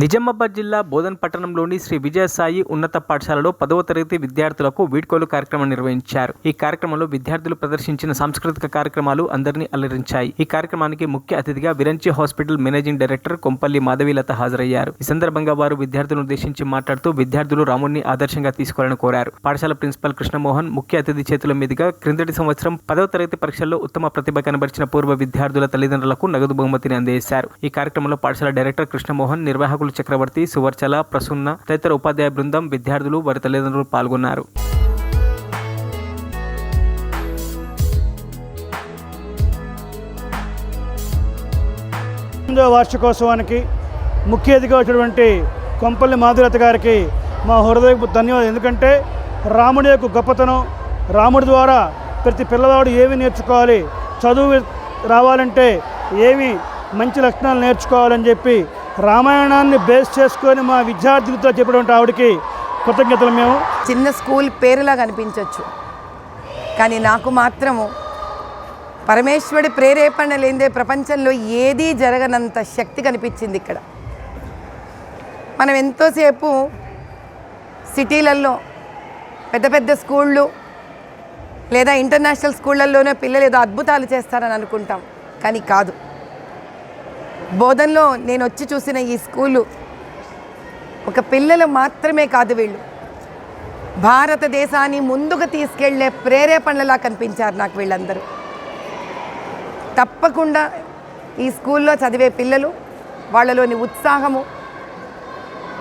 నిజామాబాద్ జిల్లా బోధన్ పట్టణంలోని శ్రీ విజయసాయి ఉన్నత పాఠశాలలో 10వ తరగతి విద్యార్థులకు వీడ్కోలు కార్యక్రమం నిర్వహించారు. ఈ కార్యక్రమంలో విద్యార్థులు ప్రదర్శించిన సాంస్కృతిక కార్యక్రమాలు అందరినీ అలరించాయి. ఈ కార్యక్రమానికి ముఖ్య అతిథిగా Virinchi hospital managing director Kompalli Madhavilatha హాజరయ్యారు. ఈ సందర్భంగా వారు విద్యార్థులను ఉద్దేశించి మాట్లాడుతూ విద్యార్థులు రాముడిని ఆదర్శంగా తీసుకోవాలని కోరారు. పాఠశాల ప్రిన్సిపల్ కృష్ణమోహన్ ముఖ్య అతిథి చేతుల మీదుగా క్రిందటి సంవత్సరం 10వ తరగతి పరీక్షల్లో ఉత్తమ ప్రతిభ కనబరిచిన పూర్వ విద్యార్థుల తల్లిదండ్రులకు నగదు బహుమతిని అందజేశారు. ఈ కార్యక్రమంలో పాఠశాల డైరెక్టర్ కృష్ణమోహన్, నిర్వాహకులు చక్రవర్తి, సువర్చల, ప్రసున్న తదితర ఉపాధ్యాయ బృందం, విద్యార్థులు, వారి తల్లిదండ్రులు పాల్గొన్నారు. వార్షికోత్సవానికి ముఖ్య అతిథిగా వచ్చినటువంటి కొంపల్లి మాధురత గారికి మా హృదయపు ధన్యవాదాలు. ఎందుకంటే రాముడి యొక్క గొప్పతనం, రాముడి ద్వారా ప్రతి పిల్లవాడు ఏమి నేర్చుకోవాలి, చదువు రావాలంటే ఏమి మంచి లక్షణాలు నేర్చుకోవాలని చెప్పి రామాయణాన్ని బేస్ చేసుకొని మా విద్యార్థులతో చెప్పడం ఆవిడకి కృతజ్ఞతలు. మేము చిన్న స్కూల్ పేరులా కనిపించవచ్చు, కానీ నాకు మాత్రము పరమేశ్వరుడి ప్రేరేపణ లేదే ప్రపంచంలో ఏదీ జరగనంత శక్తి కనిపించింది ఇక్కడ. మనం ఎంతోసేపు సిటీలలో పెద్ద పెద్ద స్కూళ్ళు లేదా ఇంటర్నేషనల్ స్కూళ్ళల్లోనే పిల్లలు ఏదో అద్భుతాలు చేస్తారని అనుకుంటాం, కానీ కాదు. బోధన్లో నేను వచ్చి చూసిన ఈ స్కూలు ఒక పిల్లలు మాత్రమే కాదు, వీళ్ళు భారతదేశాన్ని ముందుకు తీసుకెళ్లే ప్రేరేపణలా కనిపించారు నాకు వీళ్ళందరూ. తప్పకుండా ఈ స్కూల్లో చదివే పిల్లలు, వాళ్ళలోని ఉత్సాహము,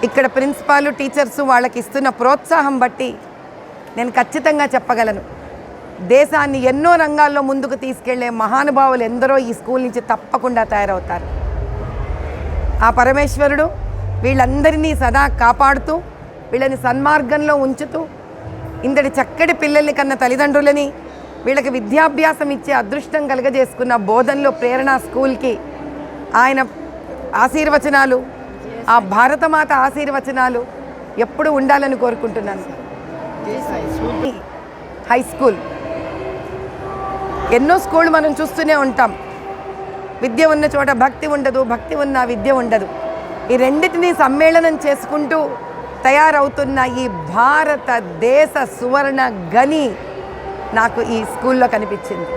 ఇక్కడ ప్రిన్సిపాలు, టీచర్సు వాళ్ళకి ఇస్తున్న ప్రోత్సాహం బట్టి నేను ఖచ్చితంగా చెప్పగలను, దేశాన్ని ఎన్నో రంగాల్లో ముందుకు తీసుకెళ్లే మహానుభావులు ఎందరో ఈ స్కూల్ నుంచి తప్పకుండా తయారవుతారు. ఆ పరమేశ్వరుడు వీళ్ళందరినీ సదా కాపాడుతూ, వీళ్ళని సన్మార్గంలో ఉంచుతూ, ఇంతటి చక్కటి పిల్లల్ని కన్న తల్లిదండ్రులని వీళ్ళకి విద్యాభ్యాసం ఇచ్చే అదృష్టం కలగజేసుకున్న బోధన్లో ప్రేరణ స్కూల్కి ఆయన ఆశీర్వచనాలు, ఆ భారతమాత ఆశీర్వచనాలు ఎప్పుడు ఉండాలని కోరుకుంటున్నాను. హై స్కూల్, ఎన్నో స్కూల్ మనం చూస్తూనే ఉంటాం. విద్య ఉన్న చోట భక్తి ఉండదు, భక్తి ఉన్న విద్య ఉండదు. ఈ రెండింటినీ సమ్మేళనం చేసుకుంటూ తయారవుతున్న ఈ భారతదేశ సువర్ణ గని నాకు ఈ స్కూల్లో కనిపించింది.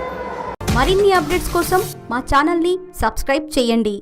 మరిన్ని అప్డేట్స్ కోసం మా ఛానల్ని సబ్స్క్రైబ్ చేయండి.